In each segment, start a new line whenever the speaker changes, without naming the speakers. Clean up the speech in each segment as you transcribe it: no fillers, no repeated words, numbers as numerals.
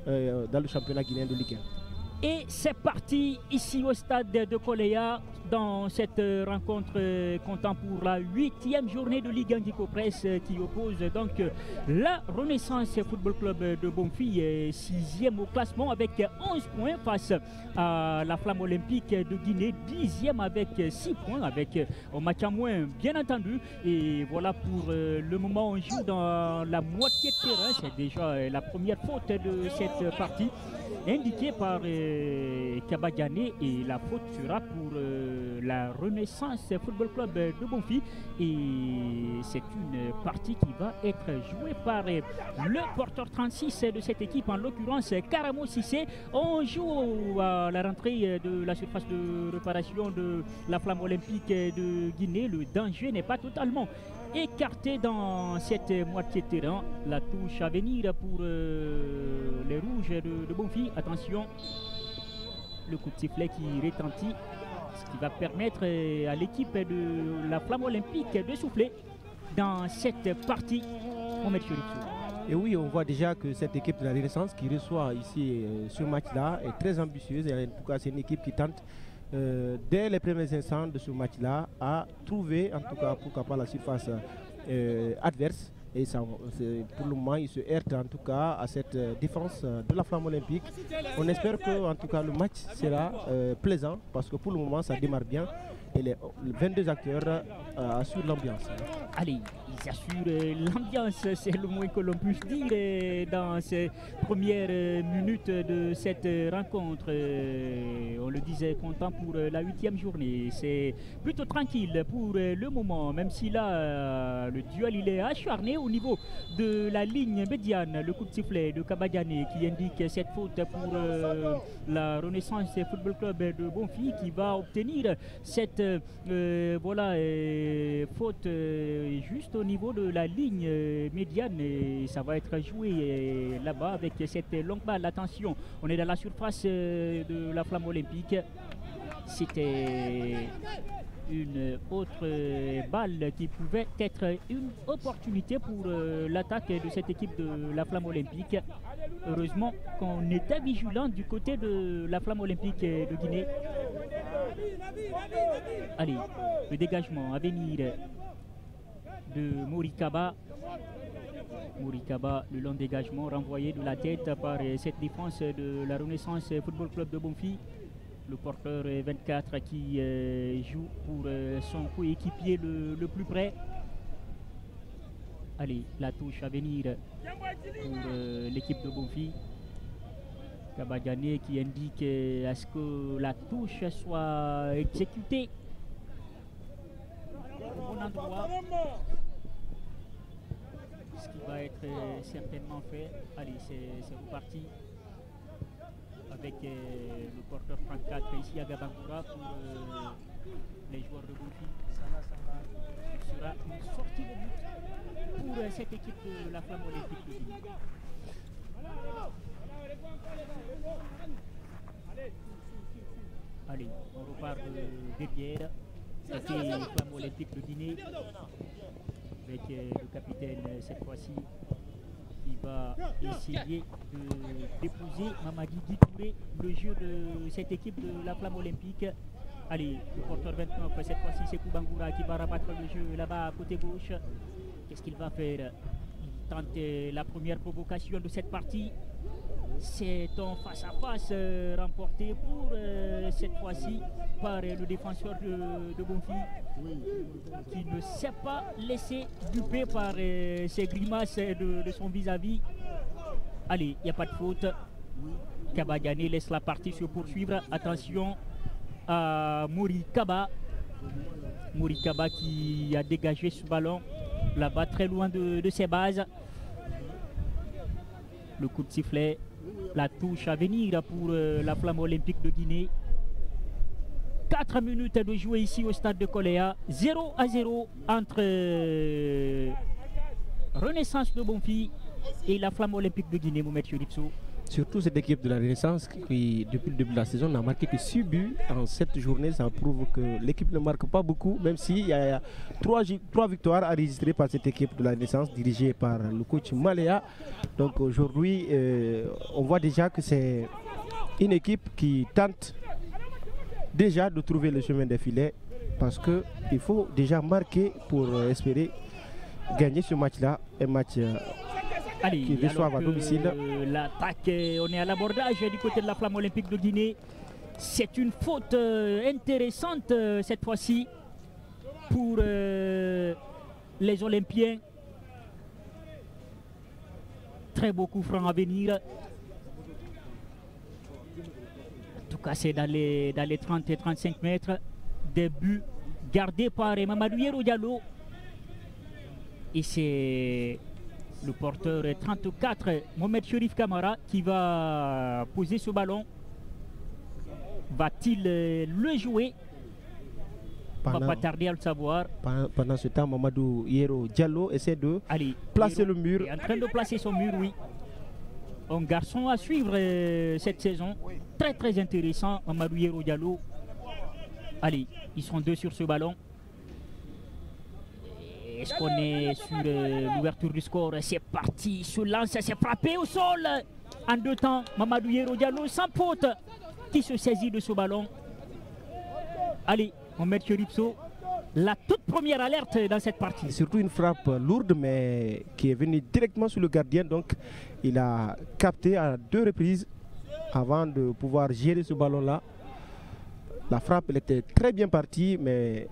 dans le championnat guinéen de Ligue 1.
Et c'est parti ici au stade de Koleya dans cette rencontre comptant pour la 8e journée de Ligue 1 d'Icopress qui oppose donc la Renaissance Football Club de Bonfi, 6e au classement avec 11 points face à la Flamme Olympique de Guinée, 10e avec 6 points, avec un match à moins bien entendu. Et voilà, pour le moment on joue dans la moitié de terrain, c'est déjà la première faute de cette partie indiquée par Kabadiane, et la faute sera pour la Renaissance Football Club de Bonfi, et c'est une partie qui va être jouée par le porteur 36 de cette équipe, en l'occurrence Karamo Sissé. On joue à la rentrée de la surface de réparation de la Flamme Olympique de Guinée. Le danger n'est pas totalement écarté dans cette moitié de terrain. La touche à venir pour les rouges de Bonfi. Attention, le coup de sifflet qui retentit, ce qui va permettre à l'équipe de la Flamme Olympique de souffler dans cette partie.
Et oui, on voit déjà que cette équipe de la Renaissance qui reçoit ici ce match-là est très ambitieuse. Et en tout cas, c'est une équipe qui tente dès les premiers instants de ce match-là à trouver, en tout cas, pourquoi pas, la surface adverse. Et ça, pour le moment, il se heurte en tout cas à cette défense de la Flamme Olympique. On espère que en tout cas le match sera plaisant, parce que pour le moment ça démarre bien et les 22 acteurs assurent l'ambiance.
Allez, ils assurent l'ambiance, c'est le moins que l'on puisse dire dans ces premières minutes de cette rencontre. On le disait, comptant pour la 8e journée. C'est plutôt tranquille pour le moment, même si là le duel il est acharné au niveau de la ligne médiane. Le coup de sifflet de Kabadiane qui indique cette faute pour la Renaissance Football Club de Bonfi, qui va obtenir cette voilà, faute juste au niveau de la ligne médiane, et ça va être joué là-bas avec cette longue balle. Attention, on est dans la surface de la Flamme Olympique. C'était une autre balle qui pouvait être une opportunité pour l'attaque de cette équipe de la Flamme Olympique. Heureusement qu'on était vigilant du côté de la Flamme Olympique de Guinée. Allez, le dégagement à venir de Morikaba. Morikaba, le long dégagement renvoyé de la tête par cette défense de la Renaissance Football Club de Bonfi. Le porteur 24 qui joue pour son coéquipier le plus près. Allez, la touche à venir pour l'équipe de Bonfi. Kabadiane qui indique à ce que la touche soit exécutée au bon endroit. Ce qui va être certainement fait. Allez, c'est reparti avec le porteur 34 ici à Gabangoura pour les joueurs de Bonfi. Ce sera une sortie de but pour cette équipe de la Flamme Olympique de Guinée. Allez, on repart derrière. C'était la Flamme Olympique de Guinée avec le capitaine cette fois-ci qui va essayer de déposer Mamadi Ditouré, le jeu de cette équipe de la Flamme Olympique. Allez, le porteur 29, cette fois-ci c'est Koubangoura qui va rabattre le jeu là-bas à côté gauche. Qu'est-ce qu'il va faire? Il tente la première provocation de cette partie. C'est un face-à-face remporté pour cette fois-ci par le défenseur de Bonfi, qui ne s'est pas laissé duper par ces grimaces de son vis-à-vis. Allez, il n'y a pas de faute. Kabadiane laisse la partie se poursuivre. Attention à Morikaba. Morikaba qui a dégagé ce ballon là-bas très loin de ses bases. Le coup de sifflet, la touche à venir pour la Flamme Olympique de Guinée. 4 minutes de jouer ici au stade de Koleya. 0-0 entre Renaissance de Bonfi et la Flamme Olympique de Guinée, Mohamed Chérifso.
Surtout cette équipe de la Renaissance qui, depuis le début de la saison, n'a marqué que 6 buts en 7 journées. Ça prouve que l'équipe ne marque pas beaucoup, même s'il y a 3 victoires enregistrées par cette équipe de la Renaissance dirigée par le coach Maléa. Donc aujourd'hui, on voit déjà que c'est une équipe qui tente déjà de trouver le chemin des filets parce qu'il faut déjà marquer pour espérer gagner ce match-là, un match qui reçoit à domicile.
L'attaque, on est à l'abordage du côté de la Flamme Olympique de Guinée. C'est une faute intéressante cette fois-ci pour les Olympiens. Très beau coup franc à venir. En tout cas, c'est dans les 30 et 35 mètres. Des buts gardés par Mamadou Yero Diallo. Et c'est le porteur 34, Mohamed Cherif Kamara, qui va poser ce ballon. Va-t-il le jouer? On ne va pas tarder à le savoir.
Pendant ce temps, Mamadou Yero Diallo essaie de placer le mur.
Il est en train de placer son mur, oui. Un garçon à suivre cette saison. Très très intéressant, Mamadou Yero Diallo. Allez, ils sont deux sur ce ballon. Est-ce qu'on est sur l'ouverture du score? C'est parti, se lance, c'est frappé au sol. En deux temps, Mamadou Yero Diallo sans faute qui se saisit de ce ballon. Allez, on met Cheripso. La toute première alerte dans cette partie.
Surtout une frappe lourde mais qui est venue directement sur le gardien. Donc il a capté à 2 reprises avant de pouvoir gérer ce ballon-là. La frappe elle était très bien partie mais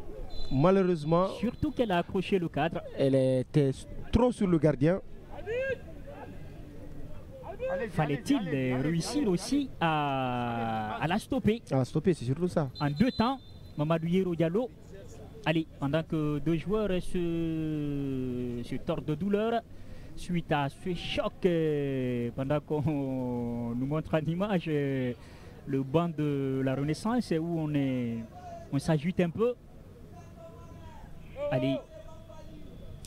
malheureusement,
surtout qu'elle a accroché le cadre.
Elle était trop sur le gardien.
Fallait-il réussir aussi à la stopper?
À la stopper, c'est surtout ça.
En deux temps, Mamadou Yero Diallo. Allez, pendant que 2 joueurs se tordent de douleur suite à ce choc, pendant qu'on nous montre en image le banc de la Renaissance où on s'agite un peu. Allez.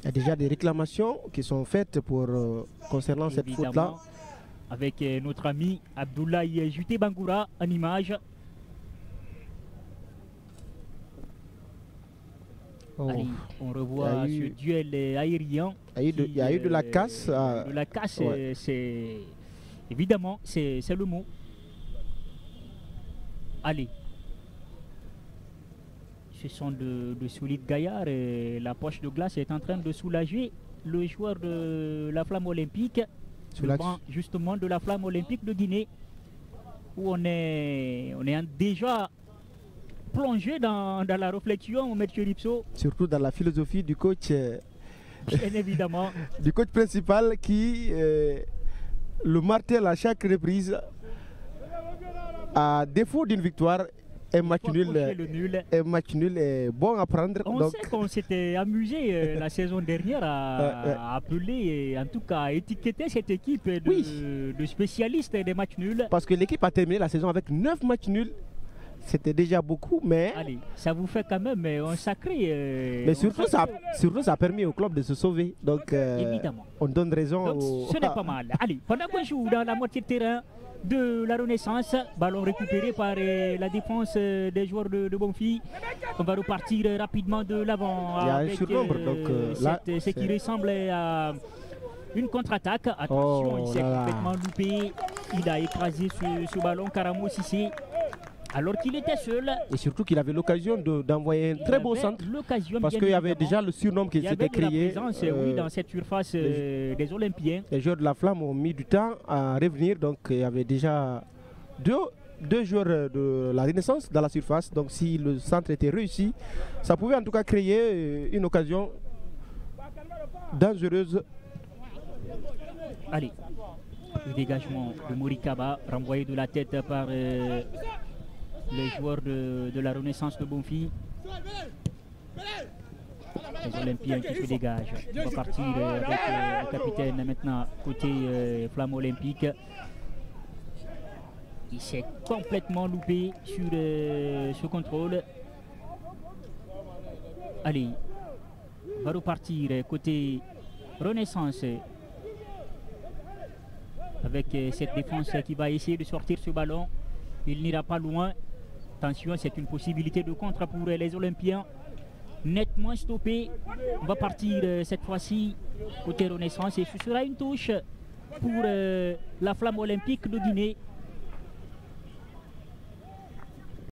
Il y a déjà des réclamations qui sont faites pour concernant cette faute-là.
Avec notre ami Abdoulaye Juté Bangoura en image.
Oh.
Allez, on revoit ce duel aérien.
Il y a eu de la casse.
De la casse, ouais. C'est évidemment, c'est le mot. Allez. Ce sont de solides gaillards et la poche de glace est en train de soulager le joueur de la Flamme Olympique, le banc justement de la Flamme Olympique de Guinée, où on est déjà plongé dans la réflexion, M. Cheripso.
Surtout dans la philosophie du coach,
bien évidemment,
du coach principal qui le martèle à chaque reprise. À défaut d'une victoire, un match nul est bon à prendre.
On sait qu'on s'était amusé la saison dernière à appeler, en tout cas à étiqueter cette équipe de spécialistes des matchs nuls.
Parce que l'équipe a terminé la saison avec 9 matchs nuls. C'était déjà beaucoup, mais...
Allez, ça vous fait quand même un sacré...
mais surtout, ça a permis au club de se sauver. Donc,
évidemment.
On donne raison
donc, ce n'est pas mal. Allez, pendant qu'on joue dans la moitié de terrain de la Renaissance, ballon récupéré par la défense des joueurs de Bonfi. On va repartir rapidement de l'avant.
Il y a un surnombre,
ce qui ressemble à une contre-attaque. Attention, il s'est complètement loupé. Il a écrasé ce ballon, Karamo Sissé, alors qu'il était seul.
Et surtout qu'il avait l'occasion d'envoyer un très beau centre. Parce qu'il y avait déjà le surnom qui s'était créé.
Oui, dans cette surface des Olympiens.
Les joueurs de la Flamme ont mis du temps à revenir. Donc il y avait déjà deux joueurs de la Renaissance dans la surface. Donc si le centre était réussi, ça pouvait en tout cas créer une occasion dangereuse.
Allez, le dégagement de Morikaba, renvoyé de la tête par... les joueurs de la Renaissance de Bonfi. Les Olympiens qui se dégagent. On va partir avec le capitaine maintenant côté Flamme Olympique. Il s'est complètement loupé sur ce contrôle. Allez, on va repartir côté Renaissance. avec cette défense qui va essayer de sortir ce ballon. Il n'ira pas loin. Attention, c'est une possibilité de contre pour les Olympiens. Nettement stoppé. On va partir cette fois-ci côté Renaissance et ce sera une touche pour la Flamme olympique de Guinée.